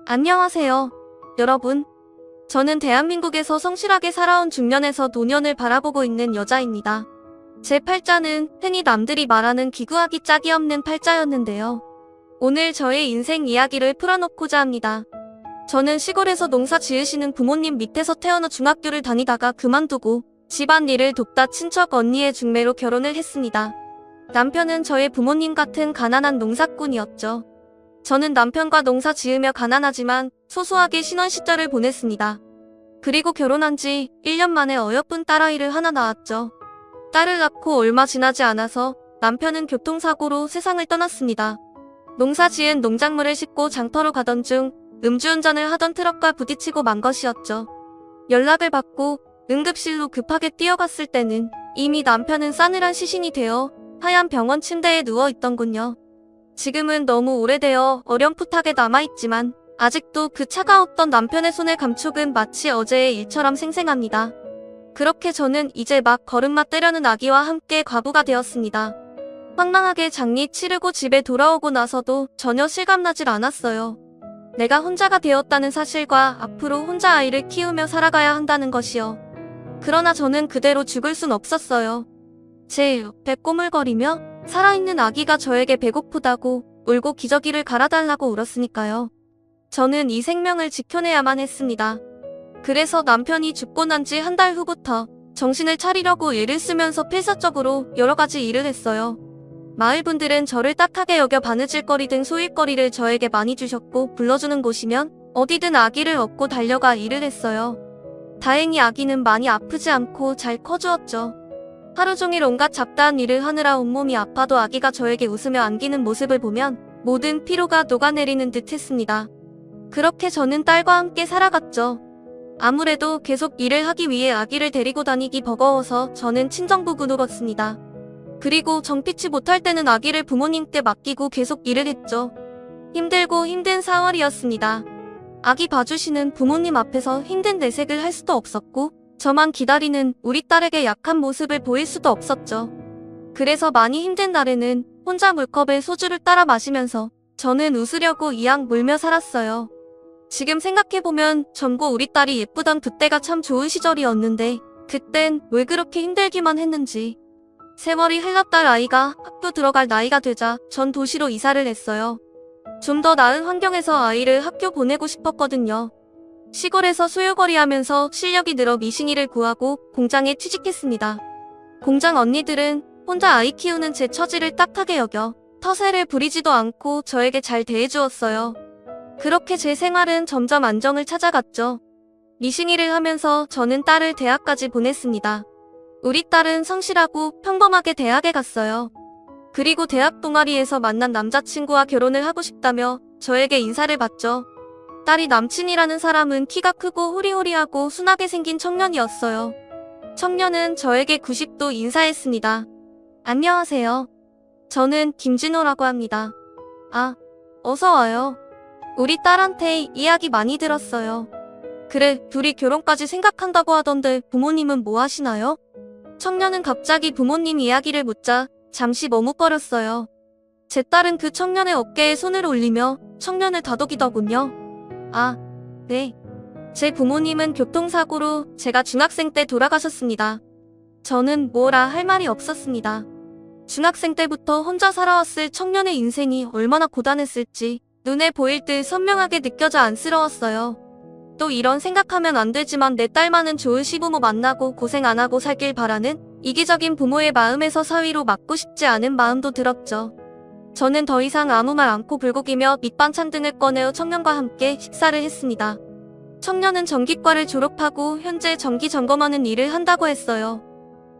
안녕하세요, 여러분. 저는 대한민국에서 성실하게 살아온 중년에서 노년을 바라보고 있는 여자입니다. 제 팔자는 흔히 남들이 말하는 기구하기 짝이 없는 팔자였는데요. 오늘 저의 인생 이야기를 풀어놓고자 합니다. 저는 시골에서 농사 지으시는 부모님 밑에서 태어나 중학교를 다니다가 그만두고 집안일을 돕다 친척 언니의 중매로 결혼을 했습니다. 남편은 저의 부모님 같은 가난한 농사꾼이었죠. 저는 남편과 농사 지으며 가난하지만 소소하게 신혼 시절을 보냈습니다. 그리고 결혼한 지 1년 만에 어여쁜 딸아이를 하나 낳았죠. 딸을 낳고 얼마 지나지 않아서 남편은 교통사고로 세상을 떠났습니다. 농사 지은 농작물을 싣고 장터로 가던 중 음주운전을 하던 트럭과 부딪히고 만 것이었죠. 연락을 받고 응급실로 급하게 뛰어갔을 때는 이미 남편은 싸늘한 시신이 되어 하얀 병원 침대에 누워있던군요. 지금은 너무 오래되어 어렴풋하게 남아있지만 아직도 그 차가웠던 남편의 손의 감촉은 마치 어제의 일처럼 생생합니다. 그렇게 저는 이제 막 걸음마 떼려는 아기와 함께 과부가 되었습니다. 황망하게 장례 치르고 집에 돌아오고 나서도 전혀 실감나질 않았어요. 내가 혼자가 되었다는 사실과 앞으로 혼자 아이를 키우며 살아가야 한다는 것이요. 그러나 저는 그대로 죽을 순 없었어요. 제 옆에 꼬물거리며 살아있는 아기가 저에게 배고프다고 울고 기저귀를 갈아달라고 울었으니까요. 저는 이 생명을 지켜내야만 했습니다. 그래서 남편이 죽고 난 지 한 달 후부터 정신을 차리려고 애를 쓰면서 필사적으로 여러 가지 일을 했어요. 마을 분들은 저를 딱하게 여겨 바느질거리 등 소일거리를 저에게 많이 주셨고 불러주는 곳이면 어디든 아기를 업고 달려가 일을 했어요. 다행히 아기는 많이 아프지 않고 잘 커주었죠. 하루 종일 온갖 잡다한 일을 하느라 온몸이 아파도 아기가 저에게 웃으며 안기는 모습을 보면 모든 피로가 녹아내리는 듯 했습니다. 그렇게 저는 딸과 함께 살아갔죠. 아무래도 계속 일을 하기 위해 아기를 데리고 다니기 버거워서 저는 친정부부로 갔습니다. 그리고 정피치 못할 때는 아기를 부모님께 맡기고 계속 일을 했죠. 힘들고 힘든 4월이었습니다. 아기 봐주시는 부모님 앞에서 힘든 내색을 할 수도 없었고 저만 기다리는 우리 딸에게 약한 모습을 보일 수도 없었죠. 그래서 많이 힘든 날에는 혼자 물컵에 소주를 따라 마시면서 저는 웃으려고 이악 물며 살았어요. 지금 생각해보면 젊고 우리 딸이 예쁘던 그때가 참 좋은 시절이었는데 그땐 왜 그렇게 힘들기만 했는지. 세월이 흘렀다 아이가 학교 들어갈 나이가 되자 전 도시로 이사를 했어요. 좀 더 나은 환경에서 아이를 학교 보내고 싶었거든요. 시골에서 소요거리하면서 실력이 늘어 미싱이를 구하고 공장에 취직했습니다. 공장 언니들은 혼자 아이 키우는 제 처지를 딱하게 여겨 터세를 부리지도 않고 저에게 잘 대해주었어요. 그렇게 제 생활은 점점 안정을 찾아갔죠. 미싱이를 하면서 저는 딸을 대학까지 보냈습니다. 우리 딸은 성실하고 평범하게 대학에 갔어요. 그리고 대학 동아리에서 만난 남자친구와 결혼을 하고 싶다며 저에게 인사를 받죠. 딸이 남친이라는 사람은 키가 크고 호리호리하고 순하게 생긴 청년이었어요. 청년은 저에게 90도 인사했습니다. 안녕하세요. 저는 김진호라고 합니다. 아, 어서 와요. 우리 딸한테 이야기 많이 들었어요. 그래, 둘이 결혼까지 생각한다고 하던데 부모님은 뭐 하시나요? 청년은 갑자기 부모님 이야기를 묻자 잠시 머뭇거렸어요. 제 딸은 그 청년의 어깨에 손을 올리며 청년을 다독이더군요. 아, 네. 제 부모님은 교통사고로 제가 중학생 때 돌아가셨습니다. 저는 뭐라 할 말이 없었습니다. 중학생 때부터 혼자 살아왔을 청년의 인생이 얼마나 고단했을지 눈에 보일 듯 선명하게 느껴져 안쓰러웠어요. 또 이런 생각하면 안 되지만 내 딸만은 좋은 시부모 만나고 고생 안 하고 살길 바라는 이기적인 부모의 마음에서 사위로 맞고 싶지 않은 마음도 들었죠. 저는 더 이상 아무 말 않고 불고기며 밑반찬 등을 꺼내어 청년과 함께 식사를 했습니다. 청년은 전기과를 졸업하고 현재 전기 점검하는 일을 한다고 했어요.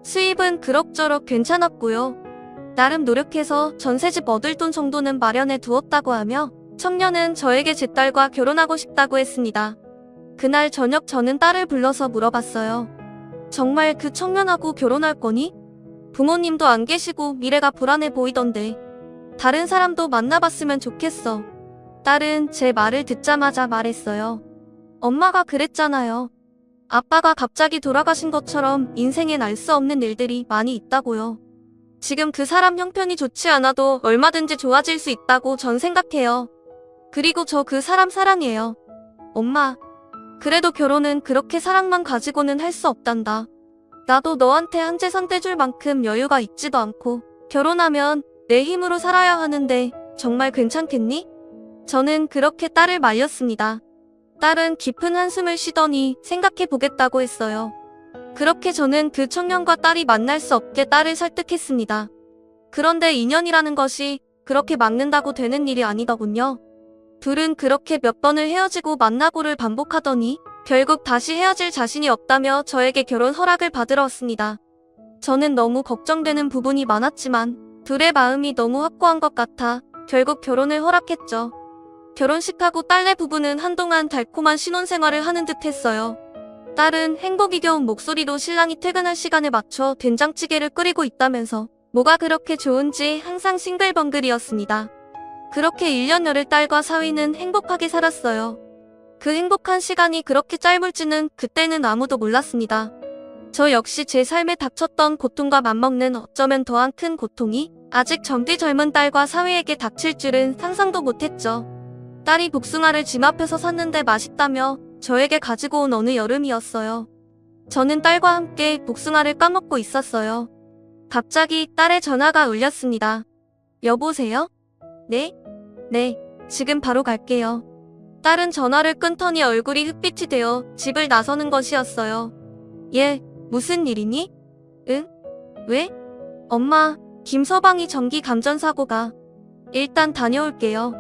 수입은 그럭저럭 괜찮았고요. 나름 노력해서 전셋집 얻을 돈 정도는 마련해 두었다고 하며 청년은 저에게 제 딸과 결혼하고 싶다고 했습니다. 그날 저녁 저는 딸을 불러서 물어봤어요. 정말 그 청년하고 결혼할 거니? 부모님도 안 계시고 미래가 불안해 보이던데. 다른 사람도 만나봤으면 좋겠어. 딸은 제 말을 듣자마자 말했어요. 엄마가 그랬잖아요. 아빠가 갑자기 돌아가신 것처럼 인생엔 알 수 없는 일들이 많이 있다고요. 지금 그 사람 형편이 좋지 않아도 얼마든지 좋아질 수 있다고 전 생각해요. 그리고 저 그 사람 사랑해요. 엄마, 그래도 결혼은 그렇게 사랑만 가지고는 할 수 없단다. 나도 너한테 한 재산 떼줄 만큼 여유가 있지도 않고 결혼하면 내 힘으로 살아야 하는데 정말 괜찮겠니? 저는 그렇게 딸을 말렸습니다. 딸은 깊은 한숨을 쉬더니 생각해 보겠다고 했어요. 그렇게 저는 그 청년과 딸이 만날 수 없게 딸을 설득했습니다. 그런데 인연이라는 것이 그렇게 막는다고 되는 일이 아니더군요. 둘은 그렇게 몇 번을 헤어지고 만나고를 반복하더니 결국 다시 헤어질 자신이 없다며 저에게 결혼 허락을 받으러 왔습니다. 저는 너무 걱정되는 부분이 많았지만 둘의 마음이 너무 확고한 것 같아 결국 결혼을 허락했죠. 결혼식하고 딸네 부부는 한동안 달콤한 신혼생활을 하는 듯 했어요. 딸은 행복이 겨운 목소리로 신랑이 퇴근할 시간에 맞춰 된장찌개를 끓이고 있다면서 뭐가 그렇게 좋은지 항상 싱글벙글이었습니다. 그렇게 1년 열을 딸과 사위는 행복하게 살았어요. 그 행복한 시간이 그렇게 짧을지는 그때는 아무도 몰랐습니다. 저 역시 제 삶에 닥쳤던 고통과 맞먹는 어쩌면 더한 큰 고통이 아직 젊디 젊은 딸과 사위에게 닥칠 줄은 상상도 못했죠. 딸이 복숭아를 집 앞에서 샀는데 맛있다며 저에게 가지고 온 어느 여름이었어요. 저는 딸과 함께 복숭아를 까먹고 있었어요. 갑자기 딸의 전화가 울렸습니다. 여보세요? 네? 네, 지금 바로 갈게요. 딸은 전화를 끊더니 얼굴이 흑빛이 되어 집을 나서는 것이었어요. 얘, 무슨 일이니? 응? 왜? 엄마, 김서방이 전기 감전사고가. 일단 다녀올게요.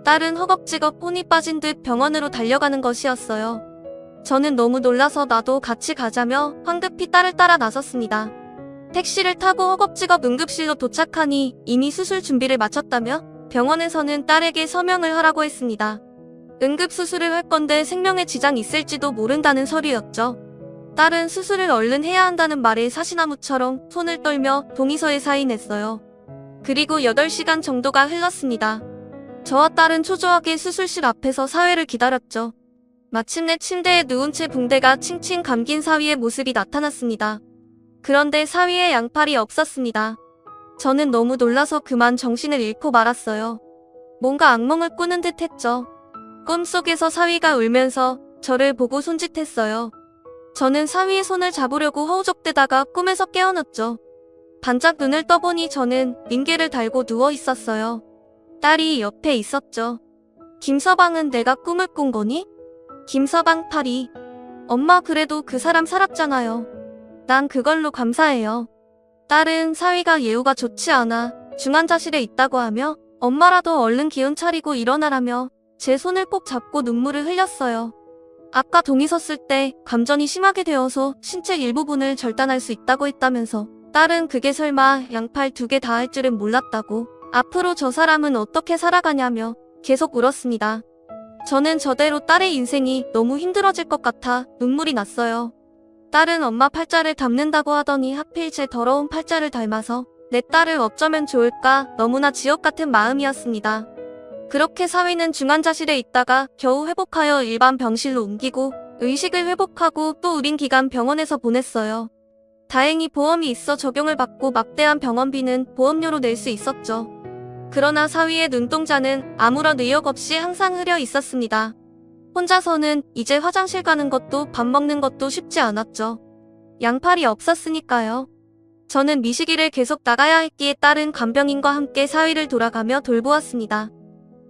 딸은 허겁지겁 혼이 빠진 듯 병원으로 달려가는 것이었어요. 저는 너무 놀라서 나도 같이 가자며 황급히 딸을 따라 나섰습니다. 택시를 타고 허겁지겁 응급실로 도착하니 이미 수술 준비를 마쳤다며 병원에서는 딸에게 서명을 하라고 했습니다. 응급수술을 할 건데 생명에 지장이 있을지도 모른다는 서류였죠. 딸은 수술을 얼른 해야 한다는 말에 사시나무처럼 손을 떨며 동의서에 사인했어요. 그리고 8시간 정도가 흘렀습니다. 저와 딸은 초조하게 수술실 앞에서 사회를 기다렸죠. 마침내 침대에 누운 채 붕대가 칭칭 감긴 사위의 모습이 나타났습니다. 그런데 사위의 양팔이 없었습니다. 저는 너무 놀라서 그만 정신을 잃고 말았어요. 뭔가 악몽을 꾸는 듯 했죠. 꿈속에서 사위가 울면서 저를 보고 손짓했어요. 저는 사위의 손을 잡으려고 허우적대다가 꿈에서 깨어났죠. 반짝 눈을 떠보니 저는 링게를 달고 누워 있었어요. 딸이 옆에 있었죠. 김서방은 내가 꿈을 꾼 거니? 김서방 팔이. 엄마 그래도 그 사람 살았잖아요. 난 그걸로 감사해요. 딸은 사위가 예후가 좋지 않아 중환자실에 있다고 하며 엄마라도 얼른 기운 차리고 일어나라며 제 손을 꼭 잡고 눈물을 흘렸어요. 아까 동의서 쓸 때 감전이 심하게 되어서 신체 일부분을 절단할 수 있다고 했다면서 딸은 그게 설마 양팔 2개 다 할 줄은 몰랐다고 앞으로 저 사람은 어떻게 살아가냐며 계속 울었습니다. 저는 저대로 딸의 인생이 너무 힘들어질 것 같아 눈물이 났어요. 딸은 엄마 팔자를 닮는다고 하더니 하필 제 더러운 팔자를 닮아서 내 딸을 어쩌면 좋을까 너무나 지옥 같은 마음이었습니다. 그렇게 사위는 중환자실에 있다가 겨우 회복하여 일반 병실로 옮기고 의식을 회복하고 또 우린 기간 병원에서 보냈어요. 다행히 보험이 있어 적용을 받고 막대한 병원비는 보험료로 낼 수 있었죠. 그러나 사위의 눈동자는 아무런 의욕 없이 항상 흐려 있었습니다. 혼자서는 이제 화장실 가는 것도 밥 먹는 것도 쉽지 않았죠. 양팔이 없었으니까요. 저는 미식이를 계속 나가야 했기에 딸은 간병인과 함께 사위를 돌아가며 돌보았습니다.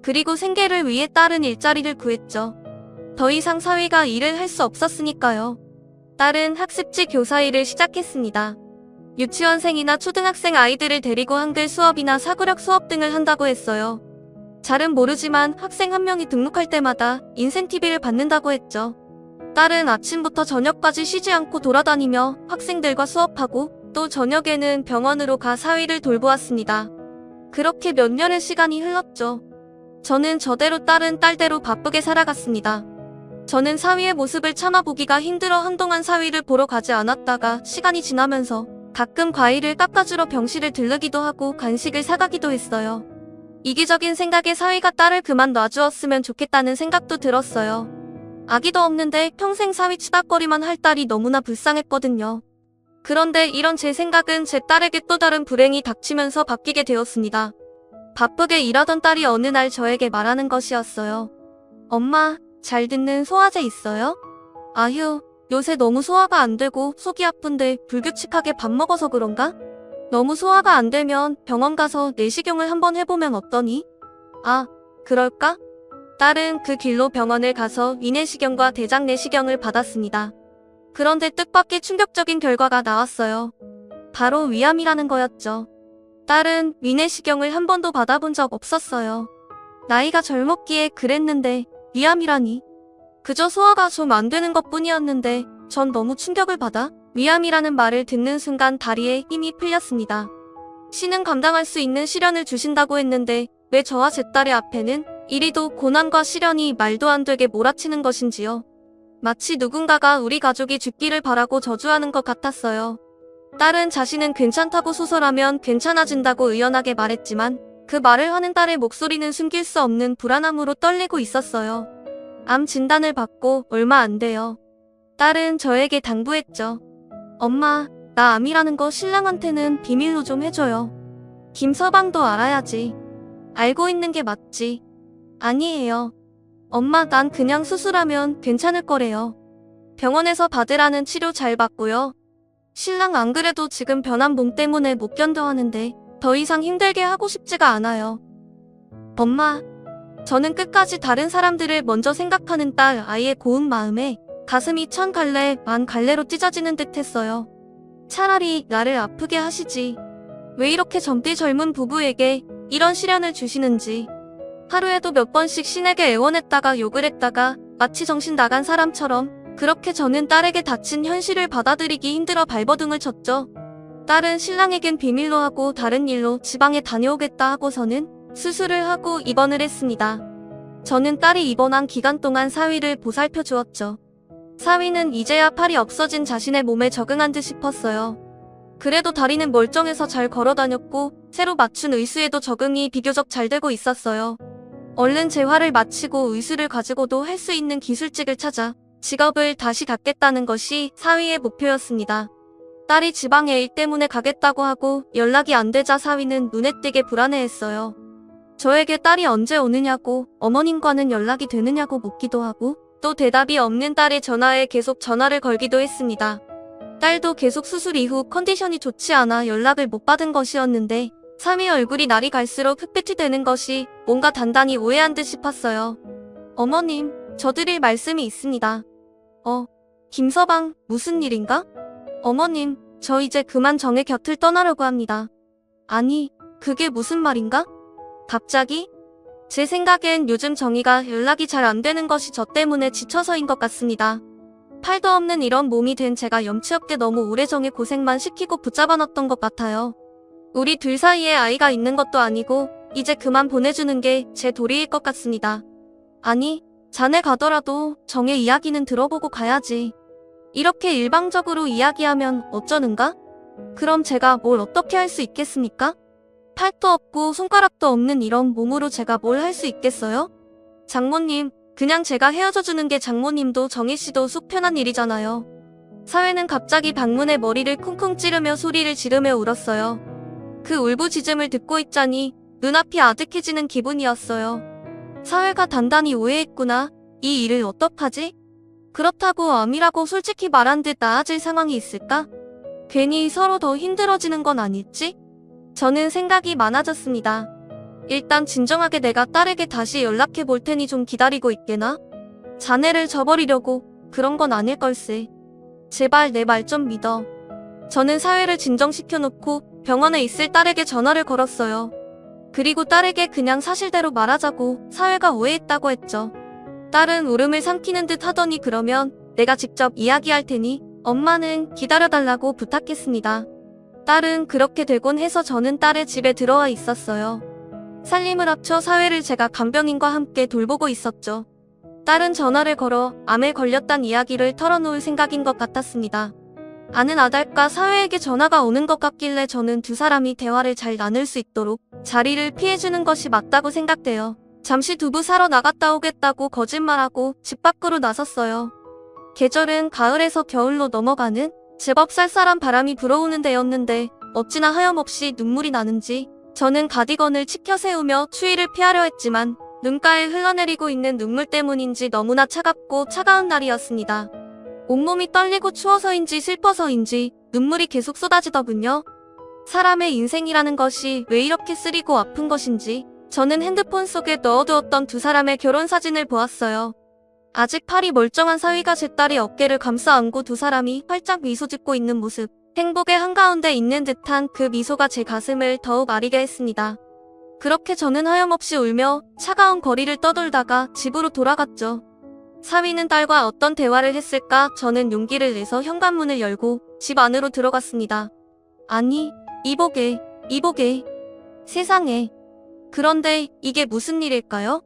그리고 생계를 위해 딸은 일자리를 구했죠. 더 이상 사위가 일을 할 수 없었으니까요. 딸은 학습지 교사 일을 시작했습니다. 유치원생이나 초등학생 아이들을 데리고 한글 수업이나 사고력 수업 등을 한다고 했어요. 잘은 모르지만 학생 한 명이 등록할 때마다 인센티브를 받는다고 했죠. 딸은 아침부터 저녁까지 쉬지 않고 돌아다니며 학생들과 수업하고 또 저녁에는 병원으로 가 사위를 돌보았습니다. 그렇게 몇 년의 시간이 흘렀죠. 저는 저대로 딸은 딸대로 바쁘게 살아갔습니다. 저는 사위의 모습을 참아보기가 힘들어 한동안 사위를 보러 가지 않았다가 시간이 지나면서 가끔 과일을 깎아주러 병실을 들르기도 하고 간식을 사가기도 했어요. 이기적인 생각에 사위가 딸을 그만 놔주었으면 좋겠다는 생각도 들었어요. 아기도 없는데 평생 사위 치닥거리만 할 딸이 너무나 불쌍했거든요. 그런데 이런 제 생각은 제 딸에게 또 다른 불행이 닥치면서 바뀌게 되었습니다. 바쁘게 일하던 딸이 어느 날 저에게 말하는 것이었어요. 엄마, 잘 듣는 소화제 있어요? 아휴, 요새 너무 소화가 안 되고 속이 아픈데 불규칙하게 밥 먹어서 그런가? 너무 소화가 안 되면 병원 가서 내시경을 한번 해보면 어떠니? 아, 그럴까? 딸은 그 길로 병원을 가서 위내시경과 대장 내시경을 받았습니다. 그런데 뜻밖의 충격적인 결과가 나왔어요. 바로 위암이라는 거였죠. 딸은 위내시경을 한 번도 받아본 적 없었어요. 나이가 젊었기에 그랬는데 위암이라니. 그저 소화가 좀 안 되는 것뿐이었는데 전 너무 충격을 받아 위암이라는 말을 듣는 순간 다리에 힘이 풀렸습니다. 신은 감당할 수 있는 시련을 주신다고 했는데 왜 저와 제 딸의 앞에는 이리도 고난과 시련이 말도 안 되게 몰아치는 것인지요. 마치 누군가가 우리 가족이 죽기를 바라고 저주하는 것 같았어요. 딸은 자신은 괜찮다고 소설하면 괜찮아진다고 의연하게 말했지만 그 말을 하는 딸의 목소리는 숨길 수 없는 불안함으로 떨리고 있었어요. 암 진단을 받고 얼마 안 돼요. 딸은 저에게 당부했죠. 엄마, 나 암이라는 거 신랑한테는 비밀로 좀 해줘요. 김서방도 알아야지. 알고 있는 게 맞지. 아니에요. 엄마, 난 그냥 수술하면 괜찮을 거래요. 병원에서 받으라는 치료 잘 받고요. 신랑 안 그래도 지금 변한 몸 때문에 못 견뎌 하는데 더 이상 힘들게 하고 싶지가 않아요. 엄마, 저는 끝까지 다른 사람들을 먼저 생각하는 딸 아이의 고운 마음에 가슴이 천 갈래 만 갈래로 찢어지는 듯 했어요. 차라리 나를 아프게 하시지. 왜 이렇게 젊디 젊은 부부에게 이런 시련을 주시는지. 하루에도 몇 번씩 신에게 애원했다가 욕을 했다가 마치 정신 나간 사람처럼 그렇게 저는 딸에게 닥친 현실을 받아들이기 힘들어 발버둥을 쳤죠. 딸은 신랑에겐 비밀로 하고 다른 일로 지방에 다녀오겠다 하고서는 수술을 하고 입원을 했습니다. 저는 딸이 입원한 기간 동안 사위를 보살펴 주었죠. 사위는 이제야 팔이 없어진 자신의 몸에 적응한 듯 싶었어요. 그래도 다리는 멀쩡해서 잘 걸어다녔고 새로 맞춘 의수에도 적응이 비교적 잘 되고 있었어요. 얼른 재활을 마치고 의수를 가지고도 할 수 있는 기술직을 찾아 직업을 다시 갖겠다는 것이 사위의 목표였습니다. 딸이 지방에 일 때문에 가겠다고 하고 연락이 안 되자 사위는 눈에 띄게 불안해했어요. 저에게 딸이 언제 오느냐고 어머님과는 연락이 되느냐고 묻기도 하고 또 대답이 없는 딸의 전화에 계속 전화를 걸기도 했습니다. 딸도 계속 수술 이후 컨디션이 좋지 않아 연락을 못 받은 것이었는데 사위 얼굴이 날이 갈수록 흑빛이 되는 것이 뭔가 단단히 오해한 듯 싶었어요. 어머님, 저 드릴 말씀이 있습니다. 김서방, 무슨 일인가? 어머님, 저 이제 그만 정의 곁을 떠나려고 합니다. 아니, 그게 무슨 말인가? 갑자기? 제 생각엔 요즘 정의가 연락이 잘 안 되는 것이 저 때문에 지쳐서인 것 같습니다. 팔도 없는 이런 몸이 된 제가 염치 없게 너무 오래 정의 고생만 시키고 붙잡아 놨던 것 같아요. 우리 둘 사이에 아이가 있는 것도 아니고 이제 그만 보내주는 게 제 도리일 것 같습니다. 아니, 자네 가더라도 정의 이야기는 들어보고 가야지. 이렇게 일방적으로 이야기하면 어쩌는가? 그럼 제가 뭘 어떻게 할 수 있겠습니까? 팔도 없고 손가락도 없는 이런 몸으로 제가 뭘 할 수 있겠어요? 장모님, 그냥 제가 헤어져 주는 게 장모님도 정희씨도 속 편한 일이잖아요. 사회는 갑자기 방문에 머리를 쿵쿵 찌르며 소리를 지르며 울었어요. 그 울부짖음을 듣고 있자니 눈앞이 아득해지는 기분이었어요. 사회가 단단히 오해했구나. 이 일을 어떡하지? 그렇다고 암이라고 솔직히 말한 듯 나아질 상황이 있을까? 괜히 서로 더 힘들어지는 건 아닐지? 저는 생각이 많아졌습니다. 일단 진정하게 내가 딸에게 다시 연락해 볼 테니 좀 기다리고 있게나? 자네를 저버리려고 그런 건 아닐 걸세. 제발 내 말 좀 믿어. 저는 사회를 진정시켜놓고 병원에 있을 딸에게 전화를 걸었어요. 그리고 딸에게 그냥 사실대로 말하자고 사회가 오해했다고 했죠. 딸은 울음을 삼키는 듯 하더니 그러면 내가 직접 이야기할 테니 엄마는 기다려달라고 부탁했습니다. 딸은 그렇게 되곤 해서 저는 딸의 집에 들어와 있었어요. 살림을 합쳐 사회를 제가 간병인과 함께 돌보고 있었죠. 딸은 전화를 걸어 암에 걸렸단 이야기를 털어놓을 생각인 것 같았습니다. 아는 아달과 사회에게 전화가 오는 것 같길래 저는 두 사람이 대화를 잘 나눌 수 있도록 자리를 피해주는 것이 맞다고 생각돼요. 잠시 두부 사러 나갔다 오겠다고 거짓말하고 집 밖으로 나섰어요. 계절은 가을에서 겨울로 넘어가는 제법 쌀쌀한 바람이 불어오는 데였는데 어찌나 하염없이 눈물이 나는지 저는 가디건을 치켜 세우며 추위를 피하려 했지만 눈가에 흘러내리고 있는 눈물 때문인지 너무나 차갑고 차가운 날이었습니다. 온몸이 떨리고 추워서인지 슬퍼서인지 눈물이 계속 쏟아지더군요. 사람의 인생이라는 것이 왜 이렇게 쓰리고 아픈 것인지 저는 핸드폰 속에 넣어두었던 두 사람의 결혼 사진을 보았어요. 아직 팔이 멀쩡한 사위가 제 딸의 어깨를 감싸 안고 두 사람이 활짝 미소 짓고 있는 모습, 행복의 한가운데 있는 듯한 그 미소가 제 가슴을 더욱 아리게 했습니다. 그렇게 저는 하염없이 울며 차가운 거리를 떠돌다가 집으로 돌아갔죠. 사위는 딸과 어떤 대화를 했을까 저는 용기를 내서 현관문을 열고 집 안으로 들어갔습니다. 아니, 이보게. 세상에. 그런데 이게 무슨 일일까요?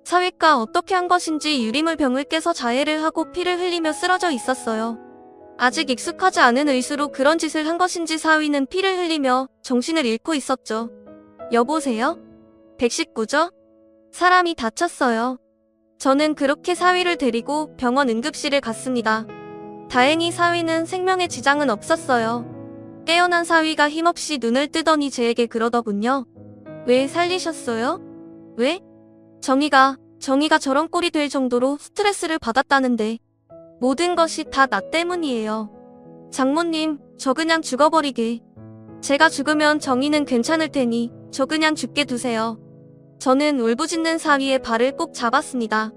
사위가 어떻게 한 것인지 유리물 병을 깨서 자해를 하고 피를 흘리며 쓰러져 있었어요. 아직 익숙하지 않은 의수로 그런 짓을 한 것인지 사위는 피를 흘리며 정신을 잃고 있었죠. 여보세요? 119죠? 사람이 다쳤어요. 저는 그렇게 사위를 데리고 병원 응급실에 갔습니다. 다행히 사위는 생명에 지장은 없었어요. 깨어난 사위가 힘없이 눈을 뜨더니 제게 그러더군요. 왜 살리셨어요? 왜? 정희가 저런 꼴이 될 정도로 스트레스를 받았다는데 모든 것이 다 나 때문이에요. 장모님, 저 그냥 죽어버리게. 제가 죽으면 정희는 괜찮을 테니 저 그냥 죽게 두세요. 저는 울부짖는 사위의 발을 꼭 잡았습니다.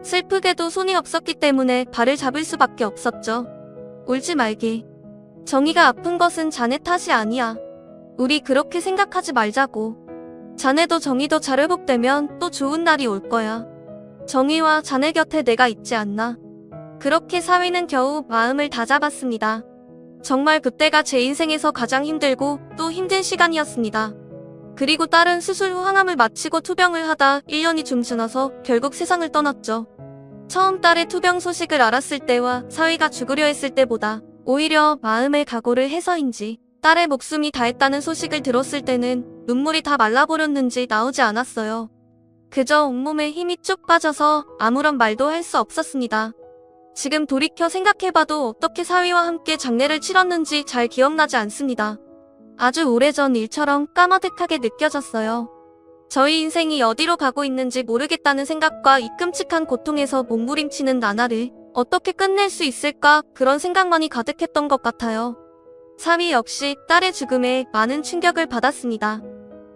슬프게도 손이 없었기 때문에 발을 잡을 수밖에 없었죠. 울지 말게. 정희가 아픈 것은 자네 탓이 아니야. 우리 그렇게 생각하지 말자고. 자네도 정희도 잘 회복되면 또 좋은 날이 올 거야. 정희와 자네 곁에 내가 있지 않나. 그렇게 사위는 겨우 마음을 다잡았습니다. 정말 그때가 제 인생에서 가장 힘들고 또 힘든 시간이었습니다. 그리고 딸은 수술 후 항암을 마치고 투병을 하다 1년이 좀 지나서 결국 세상을 떠났죠. 처음 딸의 투병 소식을 알았을 때와 사위가 죽으려 했을 때보다 오히려 마음의 각오를 해서인지 딸의 목숨이 다했다는 소식을 들었을 때는 눈물이 다 말라버렸는지 나오지 않았어요. 그저 온몸에 힘이 쭉 빠져서 아무런 말도 할 수 없었습니다. 지금 돌이켜 생각해봐도 어떻게 사위와 함께 장례를 치렀는지 잘 기억나지 않습니다. 아주 오래전 일처럼 까마득하게 느껴졌어요. 저희 인생이 어디로 가고 있는지 모르겠다는 생각과 이 끔찍한 고통에서 몸부림치는 나날을 어떻게 끝낼 수 있을까 그런 생각만이 가득했던 것 같아요. 사위 역시 딸의 죽음에 많은 충격을 받았습니다.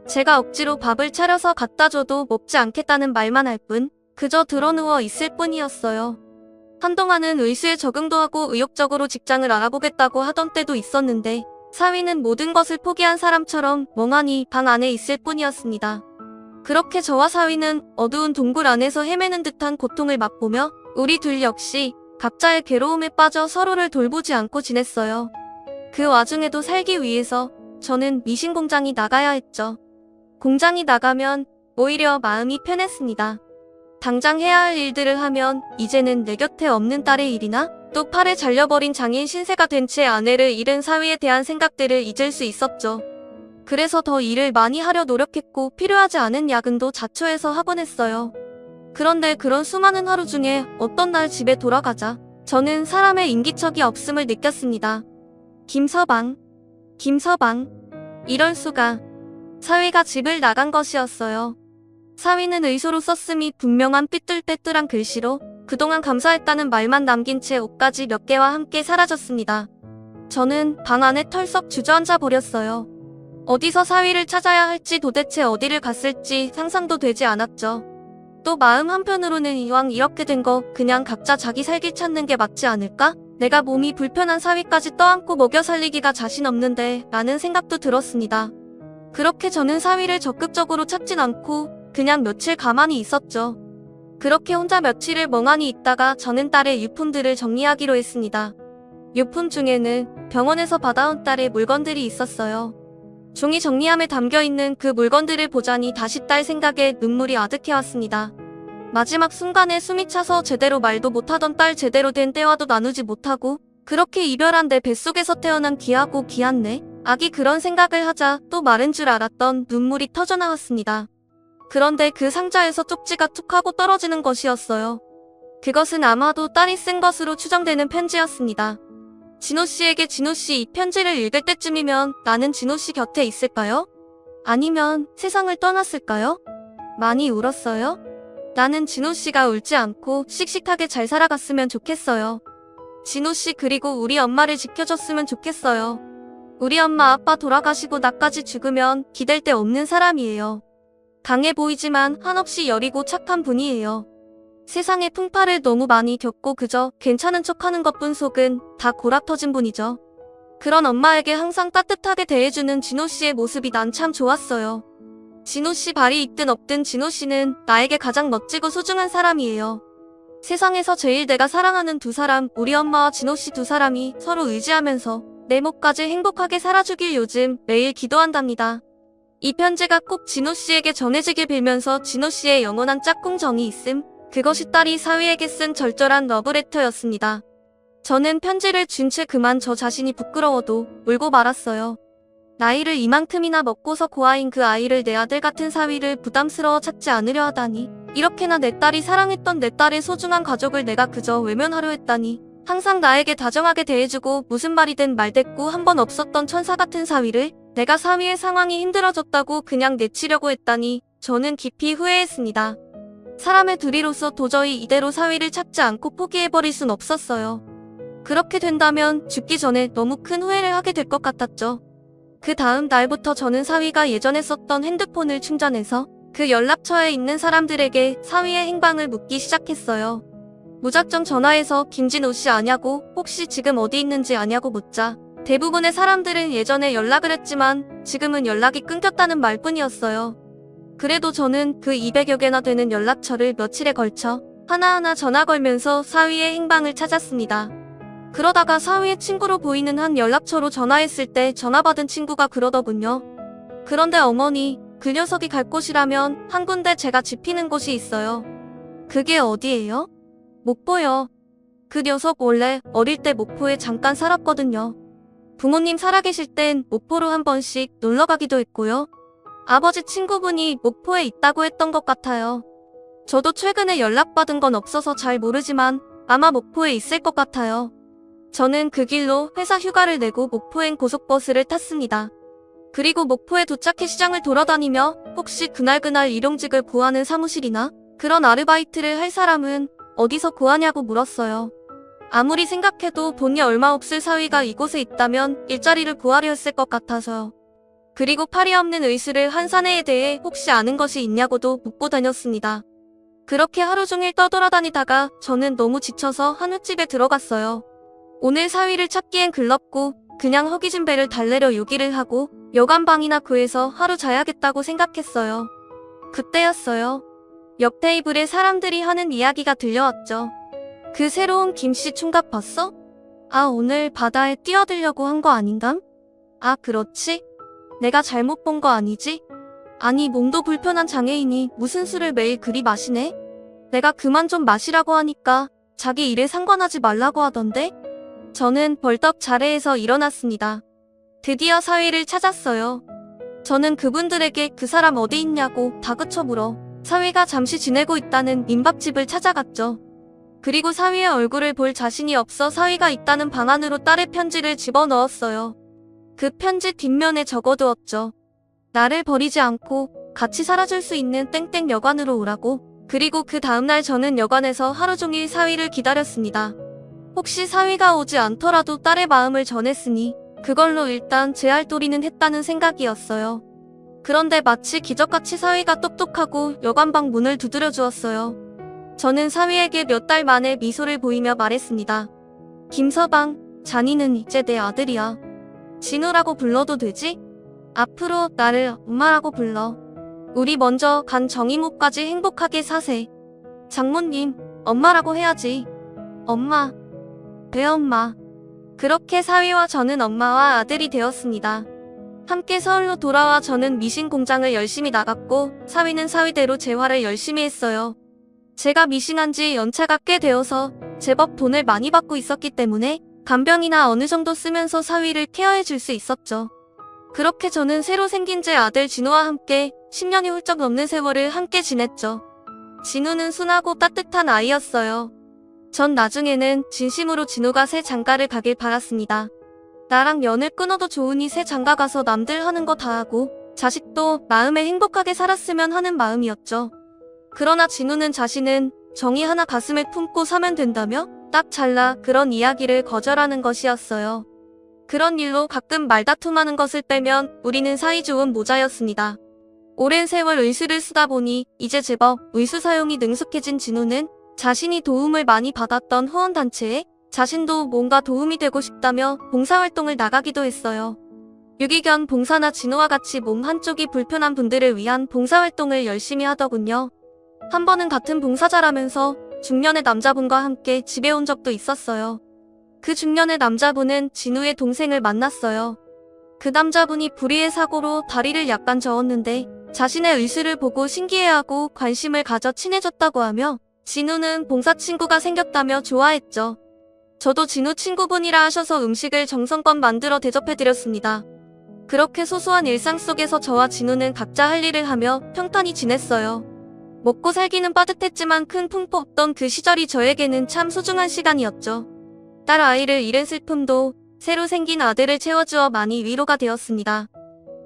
제가 억지로 밥을 차려서 갖다 줘도 먹지 않겠다는 말만 할 뿐 그저 드러누워 있을 뿐이었어요. 한동안은 의수에 적응도 하고 의욕적으로 직장을 알아보겠다고 하던 때도 있었는데 사위는 모든 것을 포기한 사람처럼 멍하니 방 안에 있을 뿐이었습니다. 그렇게 저와 사위는 어두운 동굴 안에서 헤매는 듯한 고통을 맛보며 우리 둘 역시 각자의 괴로움에 빠져 서로를 돌보지 않고 지냈어요. 그 와중에도 살기 위해서 저는 미신 공장이 나가야 했죠. 공장이 나가면 오히려 마음이 편했습니다. 당장 해야 할 일들을 하면 이제는 내 곁에 없는 딸의 일이나 또 팔에 잘려버린 장인 신세가 된 채 아내를 잃은 사위에 대한 생각들을 잊을 수 있었죠. 그래서 더 일을 많이 하려 노력했고 필요하지 않은 야근도 자초해서 하곤 했어요. 그런데 그런 수많은 하루 중에 어떤 날 집에 돌아가자 저는 사람의 인기척이 없음을 느꼈습니다. 김서방. 이럴 수가. 사위가 집을 나간 것이었어요. 사위는 의소로 썼음이 분명한 삐뚤빼뚤한 글씨로 그동안 감사했다는 말만 남긴 채 옷까지 몇 개와 함께 사라졌습니다. 저는 방 안에 털썩 주저앉아 버렸어요. 어디서 사위를 찾아야 할지 도대체 어디를 갔을지 상상도 되지 않았죠. 또 마음 한편으로는 이왕 이렇게 된 거 그냥 각자 자기 살 길 찾는 게 맞지 않을까? 내가 몸이 불편한 사위까지 떠안고 먹여 살리기가 자신 없는데 라는 생각도 들었습니다. 그렇게 저는 사위를 적극적으로 찾진 않고 그냥 며칠 가만히 있었죠. 그렇게 혼자 며칠을 멍하니 있다가 저는 딸의 유품들을 정리하기로 했습니다. 유품 중에는 병원에서 받아온 딸의 물건들이 있었어요. 종이 정리함에 담겨있는 그 물건들을 보자니 다시 딸 생각에 눈물이 아득해왔습니다. 마지막 순간에 숨이 차서 제대로 말도 못하던 딸 제대로 된 때와도 나누지 못하고 그렇게 이별한 내 뱃속에서 태어난 귀하고 귀한 내 아기 그런 생각을 하자 또 마른 줄 알았던 눈물이 터져나왔습니다. 그런데 그 상자에서 쪽지가 툭 하고 떨어지는 것이었어요. 그것은 아마도 딸이 쓴 것으로 추정되는 편지였습니다. 진호씨에게 진호씨 이 편지를 읽을 때쯤이면 나는 진호씨 곁에 있을까요? 아니면 세상을 떠났을까요? 많이 울었어요? 나는 진호씨가 울지 않고 씩씩하게 잘 살아갔으면 좋겠어요. 진호씨 그리고 우리 엄마를 지켜줬으면 좋겠어요. 우리 엄마 아빠 돌아가시고 나까지 죽으면 기댈 데 없는 사람이에요. 강해 보이지만 한없이 여리고 착한 분이에요. 세상의 풍파를 너무 많이 겪고 그저 괜찮은 척하는 것뿐 속은 다 골아터진 분이죠. 그런 엄마에게 항상 따뜻하게 대해주는 진호씨의 모습이 난 참 좋았어요. 진호씨 발이 있든 없든 진호씨는 나에게 가장 멋지고 소중한 사람이에요. 세상에서 제일 내가 사랑하는 두 사람, 우리 엄마와 진호씨 두 사람이 서로 의지하면서 내 몫까지 행복하게 살아주길 요즘 매일 기도한답니다. 이 편지가 꼭 진호씨에게 전해지길 빌면서 진호씨의 영원한 짝꿍 정이 있음. 그것이 딸이 사위에게 쓴 절절한 러브레터였습니다. 저는 편지를 준 채 그만 저 자신이 부끄러워도 울고 말았어요. 나이를 이만큼이나 먹고서 고아인 그 아이를 내 아들 같은 사위를 부담스러워 찾지 않으려 하다니. 이렇게나 내 딸이 사랑했던 내 딸의 소중한 가족을 내가 그저 외면하려 했다니. 항상 나에게 다정하게 대해주고 무슨 말이든 말대꾸 한 번 없었던 천사 같은 사위를 내가 사위의 상황이 힘들어졌다고 그냥 내치려고 했다니 저는 깊이 후회했습니다. 사람의 둘이로서 도저히 이대로 사위를 찾지 않고 포기해버릴 순 없었어요. 그렇게 된다면 죽기 전에 너무 큰 후회를 하게 될 것 같았죠. 그 다음 날부터 저는 사위가 예전에 썼던 핸드폰을 충전해서 그 연락처에 있는 사람들에게 사위의 행방을 묻기 시작했어요. 무작정 전화해서 김진호 씨 아냐고, 혹시 지금 어디 있는지 아냐고 묻자 대부분의 사람들은 예전에 연락을 했지만 지금은 연락이 끊겼다는 말뿐이었어요. 그래도 저는 그 200여 개나 되는 연락처를 며칠에 걸쳐 하나하나 전화 걸면서 사위의 행방을 찾았습니다. 그러다가 사위의 친구로 보이는 한 연락처로 전화했을 때 전화 받은 친구가 그러더군요. 그런데 어머니, 그 녀석이 갈 곳이라면 한 군데 제가 짚히는 곳이 있어요. 그게 어디예요? 목포요. 그 녀석 원래 어릴 때 목포에 잠깐 살았거든요. 부모님 살아계실 땐 목포로 한 번씩 놀러 가기도 했고요. 아버지 친구분이 목포에 있다고 했던 것 같아요. 저도 최근에 연락받은 건 없어서 잘 모르지만 아마 목포에 있을 것 같아요. 저는 그 길로 회사 휴가를 내고 목포행 고속버스를 탔습니다. 그리고 목포에 도착해 시장을 돌아다니며 혹시 그날 일용직을 구하는 사무실이나 그런 아르바이트를 할 사람은 어디서 구하냐고 물었어요. 아무리 생각해도 돈이 얼마 없을 사위가 이곳에 있다면 일자리를 구하려 했을 것 같아서요. 그리고 팔이 없는 의술을 한 사내에 대해 혹시 아는 것이 있냐고도 묻고 다녔습니다. 그렇게 하루 종일 떠돌아다니다가 저는 너무 지쳐서 한우집에 들어갔어요. 오늘 사위를 찾기엔 글렀고 그냥 허기진 배를 달래려 요기를 하고 여간방이나 구해서 하루 자야겠다고 생각했어요. 그때였어요. 옆 테이블에 사람들이 하는 이야기가 들려왔죠. 그 새로운 김씨 총각 봤어? 아, 오늘 바다에 뛰어들려고 한 거 아닌감? 아, 그렇지? 내가 잘못 본 거 아니지? 아니, 몸도 불편한 장애인이 무슨 술을 매일 그리 마시네? 내가 그만 좀 마시라고 하니까 자기 일에 상관하지 말라고 하던데? 저는 벌떡 자리에서 일어났습니다. 드디어 사위를 찾았어요. 저는 그분들에게 그 사람 어디 있냐고 다그쳐 물어 사위가 잠시 지내고 있다는 민박집을 찾아갔죠. 그리고 사위의 얼굴을 볼 자신이 없어 사위가 있다는 방 안으로 딸의 편지를 집어넣었어요. 그 편지 뒷면에 적어두었죠. 나를 버리지 않고 같이 살아줄 수 있는 땡땡 여관으로 오라고. 그리고 그 다음날 저는 여관에서 하루 종일 사위를 기다렸습니다. 혹시 사위가 오지 않더라도 딸의 마음을 전했으니 그걸로 일단 제 할 도리는 했다는 생각이었어요. 그런데 마치 기적같이 사위가 똑똑하고 여관방 문을 두드려 주었어요. 저는 사위에게 몇 달 만에 미소를 보이며 말했습니다. 김서방, 자니는 이제 내 아들이야. 진우라고 불러도 되지? 앞으로 나를 엄마라고 불러. 우리 먼저 간 정이모까지 행복하게 사세. 장모님, 엄마라고 해야지. 엄마. 배엄마. 그렇게 사위와 저는 엄마와 아들이 되었습니다. 함께 서울로 돌아와 저는 미신 공장을 열심히 나갔고 사위는 사위대로 재활을 열심히 했어요. 제가 미신한 지 연차가 꽤 되어서 제법 돈을 많이 받고 있었기 때문에 간병이나 어느 정도 쓰면서 사위를 케어해 줄 수 있었죠. 그렇게 저는 새로 생긴 제 아들 진우와 함께 10년이 훌쩍 넘는 세월을 함께 지냈죠. 진우는 순하고 따뜻한 아이였어요. 전 나중에는 진심으로 진우가 새 장가를 가길 바랐습니다. 나랑 연을 끊어도 좋으니 새 장가 가서 남들 하는 거 다 하고 자식도 마음에 행복하게 살았으면 하는 마음이었죠. 그러나 진우는 자신은 정이 하나 가슴에 품고 사면 된다며 딱 잘라 그런 이야기를 거절하는 것이었어요. 그런 일로 가끔 말다툼하는 것을 빼면 우리는 사이좋은 모자였습니다. 오랜 세월 의술을 쓰다 보니 이제 제법 의수 사용이 능숙해진 진우는 자신이 도움을 많이 받았던 후원단체에 자신도 뭔가 도움이 되고 싶다며 봉사활동을 나가기도 했어요. 유기견 봉사나 진우와 같이 몸 한쪽이 불편한 분들을 위한 봉사활동을 열심히 하더군요. 한 번은 같은 봉사자라면서 중년의 남자분과 함께 집에 온 적도 있었어요. 그 중년의 남자분은 진우의 동생을 만났어요. 그 남자분이 불의의 사고로 다리를 약간 저었는데 자신의 의술을 보고 신기해하고 관심을 가져 친해졌다고 하며 진우는 봉사 친구가 생겼다며 좋아했죠. 저도 진우 친구분이라 하셔서 음식을 정성껏 만들어 대접해드렸습니다. 그렇게 소소한 일상 속에서 저와 진우는 각자 할 일을 하며 평탄히 지냈어요. 먹고 살기는 빠듯했지만 큰 풍파 없던 그 시절이 저에게는 참 소중한 시간이었죠. 딸 아이를 잃은 슬픔도 새로 생긴 아들을 채워주어 많이 위로가 되었습니다.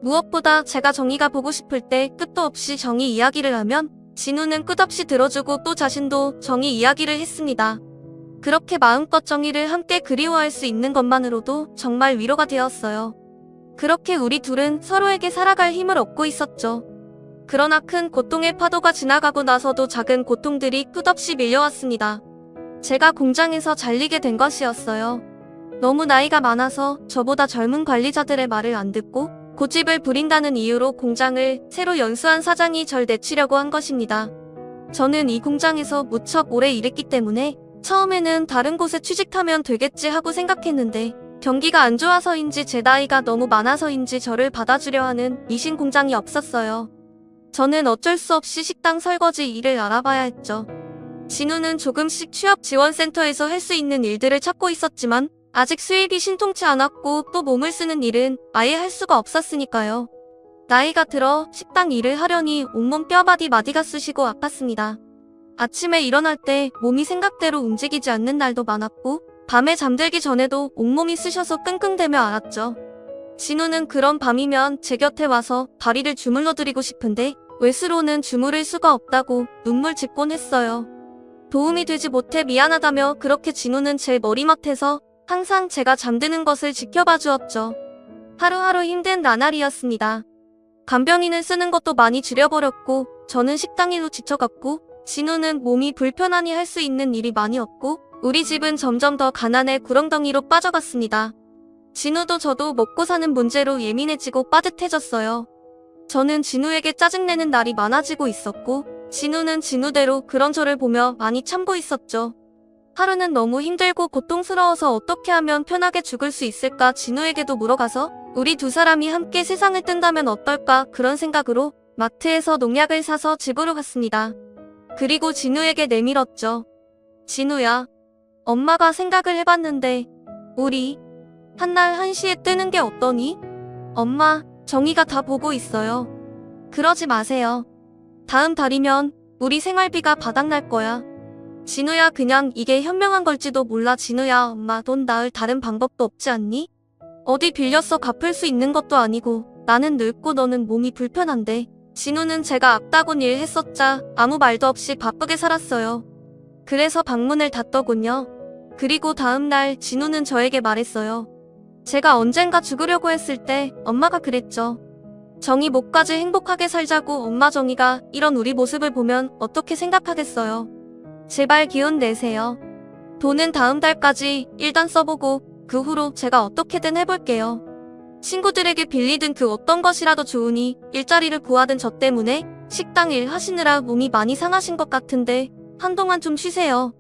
무엇보다 제가 정희가 보고 싶을 때 끝도 없이 정희 이야기를 하면 진우는 끝없이 들어주고 또 자신도 정희 이야기를 했습니다. 그렇게 마음껏 정희를 함께 그리워할 수 있는 것만으로도 정말 위로가 되었어요. 그렇게 우리 둘은 서로에게 살아갈 힘을 얻고 있었죠. 그러나 큰 고통의 파도가 지나가고 나서도 작은 고통들이 끝없이 밀려왔습니다. 제가 공장에서 잘리게 된 것이었어요. 너무 나이가 많아서 저보다 젊은 관리자들의 말을 안 듣고 고집을 부린다는 이유로 공장을 새로 연수한 사장이 절 내치려고 한 것입니다. 저는 이 공장에서 무척 오래 일했기 때문에 처음에는 다른 곳에 취직하면 되겠지 하고 생각했는데 경기가 안 좋아서인지 제 나이가 너무 많아서인지 저를 받아주려 하는 미신 공장이 없었어요. 저는 어쩔 수 없이 식당 설거지 일을 알아봐야 했죠. 진우는 조금씩 취업지원센터에서 할 수 있는 일들을 찾고 있었지만 아직 수입이 신통치 않았고 또 몸을 쓰는 일은 아예 할 수가 없었으니까요. 나이가 들어 식당 일을 하려니 온몸 뼈마디 마디가 쑤시고 아팠습니다. 아침에 일어날 때 몸이 생각대로 움직이지 않는 날도 많았고 밤에 잠들기 전에도 온몸이 쑤셔서 끙끙대며 앓았죠. 진우는 그런 밤이면 제 곁에 와서 다리를 주물러 드리고 싶은데 외수로는 주무를 수가 없다고 눈물 짓곤 했어요. 도움이 되지 못해 미안하다며 그렇게 진우는 제 머리맡에서 항상 제가 잠드는 것을 지켜봐 주었죠. 하루하루 힘든 나날이었습니다. 간병인을 쓰는 것도 많이 줄여버렸고 저는 식당 일로 지쳐갔고 진우는 몸이 불편하니 할 수 있는 일이 많이 없고 우리 집은 점점 더 가난의 구렁텅이로 빠져갔습니다. 진우도 저도 먹고 사는 문제로 예민해지고 빠듯해졌어요. 저는 진우에게 짜증내는 날이 많아지고 있었고 진우는 진우대로 그런 저를 보며 많이 참고 있었죠. 하루는 너무 힘들고 고통스러워서 어떻게 하면 편하게 죽을 수 있을까 진우에게도 물어가서 우리 두 사람이 함께 세상을 뜬다면 어떨까 그런 생각으로 마트에서 농약을 사서 집으로 갔습니다. 그리고 진우에게 내밀었죠. 진우야, 엄마가 생각을 해봤는데 우리 한날 1시에 뜨는 게 어떠니? 엄마, 정희가 다 보고 있어요. 그러지 마세요. 다음 달이면 우리 생활비가 바닥날 거야. 진우야, 그냥 이게 현명한 걸지도 몰라. 진우야, 엄마 돈 나을 다른 방법도 없지 않니? 어디 빌려서 갚을 수 있는 것도 아니고 나는 늙고 너는 몸이 불편한데. 진우는 제가 악다군 일 했었자 아무 말도 없이 바쁘게 살았어요. 그래서 방문을 닫더군요. 그리고 다음날 진우는 저에게 말했어요. 제가 언젠가 죽으려고 했을 때 엄마가 그랬죠. 정희 목까지 행복하게 살자고. 엄마, 정희가 이런 우리 모습을 보면 어떻게 생각하겠어요. 제발 기운 내세요. 돈은 다음 달까지 일단 써보고 그 후로 제가 어떻게든 해볼게요. 친구들에게 빌리든 그 어떤 것이라도 좋으니 일자리를 구하든 저 때문에 식당 일 하시느라 몸이 많이 상하신 것 같은데 한동안 좀 쉬세요.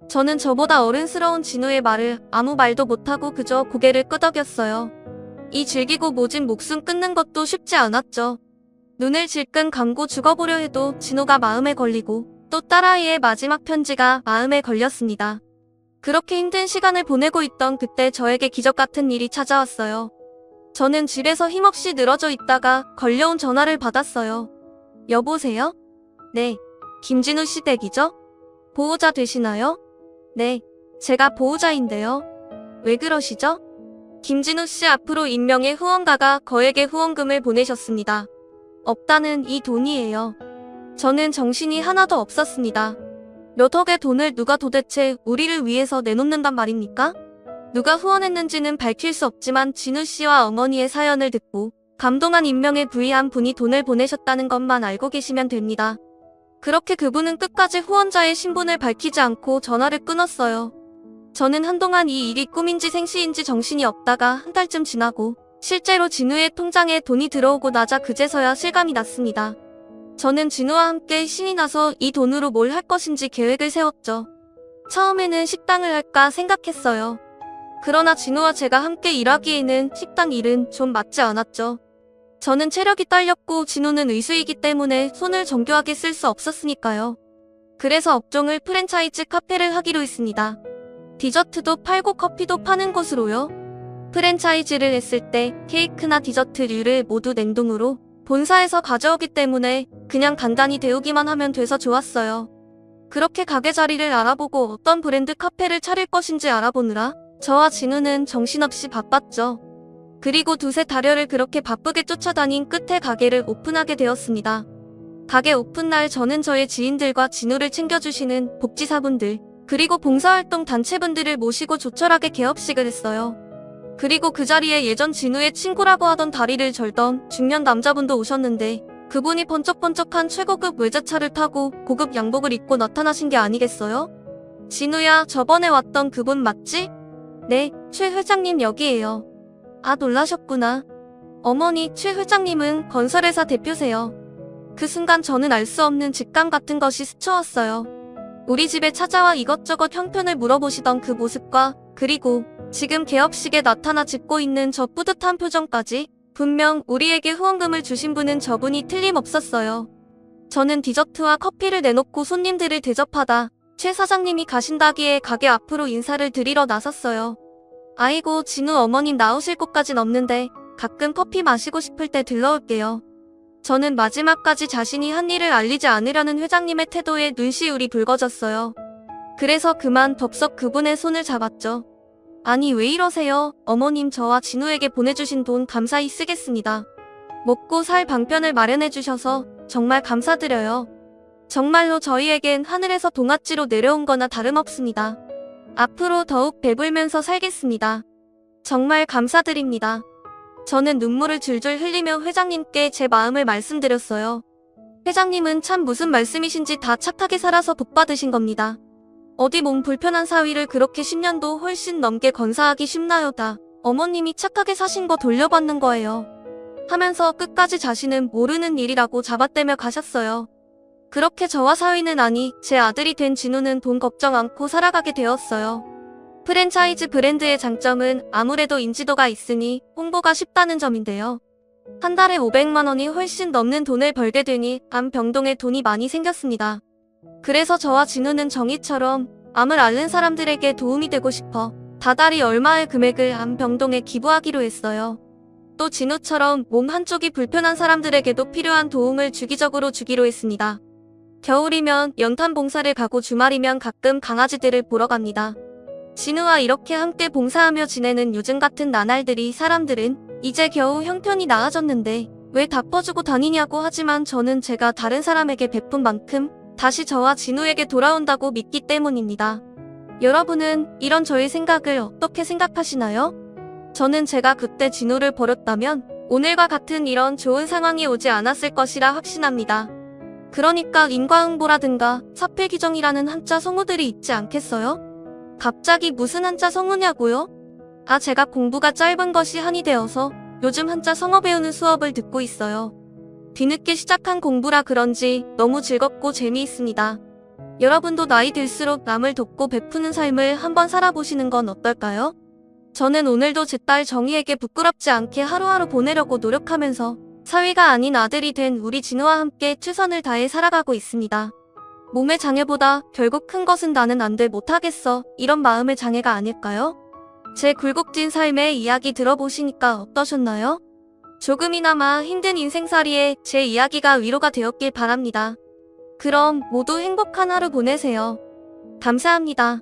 저는 저보다 어른스러운 진우의 말을 아무 말도 못하고 그저 고개를 끄덕였어요. 이 질기고 모진 목숨 끊는 것도 쉽지 않았죠. 눈을 질끈 감고 죽어보려 해도 진우가 마음에 걸리고 또 딸아이의 마지막 편지가 마음에 걸렸습니다. 그렇게 힘든 시간을 보내고 있던 그때 저에게 기적 같은 일이 찾아왔어요. 저는 집에서 힘없이 늘어져 있다가 걸려온 전화를 받았어요. 여보세요? 네, 김진우 씨 댁이죠? 보호자 되시나요? 네, 제가 보호자인데요. 왜 그러시죠? 김진우 씨 앞으로 익명의 후원가가 거액의 후원금을 보내셨습니다. 없다는 이 돈이에요. 저는 정신이 하나도 없었습니다. 몇 억의 돈을 누가 도대체 우리를 위해서 내놓는단 말입니까? 누가 후원했는지는 밝힐 수 없지만 진우 씨와 어머니의 사연을 듣고 감동한 인명에 부의한 분이 돈을 보내셨다는 것만 알고 계시면 됩니다. 그렇게 그분은 끝까지 후원자의 신분을 밝히지 않고 전화를 끊었어요. 저는 한동안 이 일이 꿈인지 생시인지 정신이 없다가 한 달쯤 지나고 실제로 진우의 통장에 돈이 들어오고 나자 그제서야 실감이 났습니다. 저는 진우와 함께 신이 나서 이 돈으로 뭘 할 것인지 계획을 세웠죠. 처음에는 식당을 할까 생각했어요. 그러나 진우와 제가 함께 일하기에는 식당 일은 좀 맞지 않았죠. 저는 체력이 딸렸고 진우는 의수이기 때문에 손을 정교하게 쓸 수 없었으니까요. 그래서 업종을 프랜차이즈 카페를 하기로 했습니다. 디저트도 팔고 커피도 파는 곳으로요. 프랜차이즈를 했을 때 케이크나 디저트류를 모두 냉동으로 본사에서 가져오기 때문에 그냥 간단히 데우기만 하면 돼서 좋았어요. 그렇게 가게 자리를 알아보고 어떤 브랜드 카페를 차릴 것인지 알아보느라 저와 진우는 정신없이 바빴죠. 그리고 두세 달여를 그렇게 바쁘게 쫓아다닌 끝에 가게를 오픈하게 되었습니다. 가게 오픈날 저는 저의 지인들과 진우를 챙겨주시는 복지사분들 그리고 봉사활동 단체분들을 모시고 조촐하게 개업식을 했어요. 그리고 그 자리에 예전 진우의 친구라고 하던 다리를 절던 중년 남자분도 오셨는데 그분이 번쩍번쩍한 최고급 외제차를 타고 고급 양복을 입고 나타나신 게 아니겠어요? 진우야, 저번에 왔던 그분 맞지? 네, 최 회장님 여기에요. 아, 놀라셨구나. 어머니, 최 회장님은 건설회사 대표세요. 그 순간 저는 알 수 없는 직감 같은 것이 스쳐왔어요. 우리 집에 찾아와 이것저것 형편을 물어보시던 그 모습과 그리고 지금 개업식에 나타나 짚고 있는 저 뿌듯한 표정까지 분명 우리에게 후원금을 주신 분은 저분이 틀림없었어요. 저는 디저트와 커피를 내놓고 손님들을 대접하다 최 사장님이 가신다기에 가게 앞으로 인사를 드리러 나섰어요. 아이고, 진우 어머님 나오실 곳까진 없는데 가끔 커피 마시고 싶을 때 들러올게요. 저는 마지막까지 자신이 한 일을 알리지 않으려는 회장님의 태도에 눈시울이 붉어졌어요. 그래서 그만 덥석 그분의 손을 잡았죠. 아니, 왜 이러세요? 어머님, 저와 진우에게 보내주신 돈 감사히 쓰겠습니다. 먹고 살 방편을 마련해 주셔서 정말 감사드려요. 정말로 저희에겐 하늘에서 동아찌로 내려온 거나 다름없습니다. 앞으로 더욱 배불면서 살겠습니다. 정말 감사드립니다. 저는 눈물을 줄줄 흘리며 회장님께 제 마음을 말씀드렸어요. 회장님은 참 무슨 말씀이신지 다 착하게 살아서 복 받으신 겁니다. 어디 몸 불편한 사위를 그렇게 10년도 훨씬 넘게 건사하기 쉽나요? 다 어머님이 착하게 사신 거 돌려받는 거예요. 하면서 끝까지 자신은 모르는 일이라고 잡아떼며 가셨어요. 그렇게 저와 사위는 아니 제 아들이 된 진우는 돈 걱정 않고 살아가게 되었어요. 프랜차이즈 브랜드의 장점은 아무래도 인지도가 있으니 홍보가 쉽다는 점인데요. 한 달에 500만 원이 훨씬 넘는 돈을 벌게 되니 암병동에 돈이 많이 생겼습니다. 그래서 저와 진우는 정희처럼 암을 앓는 사람들에게 도움이 되고 싶어 다달이 얼마의 금액을 암병동에 기부하기로 했어요. 또 진우처럼 몸 한쪽이 불편한 사람들에게도 필요한 도움을 주기적으로 주기로 했습니다. 겨울이면 연탄 봉사를 가고 주말이면 가끔 강아지들을 보러 갑니다. 진우와 이렇게 함께 봉사하며 지내는 요즘 같은 나날들이 사람들은 이제 겨우 형편이 나아졌는데 왜 다 퍼주고 다니냐고 하지만 저는 제가 다른 사람에게 베푼 만큼 다시 저와 진우에게 돌아온다고 믿기 때문입니다. 여러분은 이런 저의 생각을 어떻게 생각하시나요? 저는 제가 그때 진우를 버렸다면 오늘과 같은 이런 좋은 상황이 오지 않았을 것이라 확신합니다. 그러니까 인과응보라든가 사필귀정이라는 한자 성우들이 있지 않겠어요? 갑자기 무슨 한자 성우냐고요? 아, 제가 공부가 짧은 것이 한이 되어서 요즘 한자 성어 배우는 수업을 듣고 있어요. 뒤늦게 시작한 공부라 그런지 너무 즐겁고 재미있습니다. 여러분도 나이 들수록 남을 돕고 베푸는 삶을 한번 살아보시는 건 어떨까요? 저는 오늘도 제 딸 정희에게 부끄럽지 않게 하루하루 보내려고 노력하면서 사위가 아닌 아들이 된 우리 진우와 함께 최선을 다해 살아가고 있습니다. 몸의 장애보다 결국 큰 것은 나는 안 돼 못하겠어 이런 마음의 장애가 아닐까요? 제 굴곡진 삶의 이야기 들어보시니까 어떠셨나요? 조금이나마 힘든 인생살이에 제 이야기가 위로가 되었길 바랍니다. 그럼 모두 행복한 하루 보내세요. 감사합니다.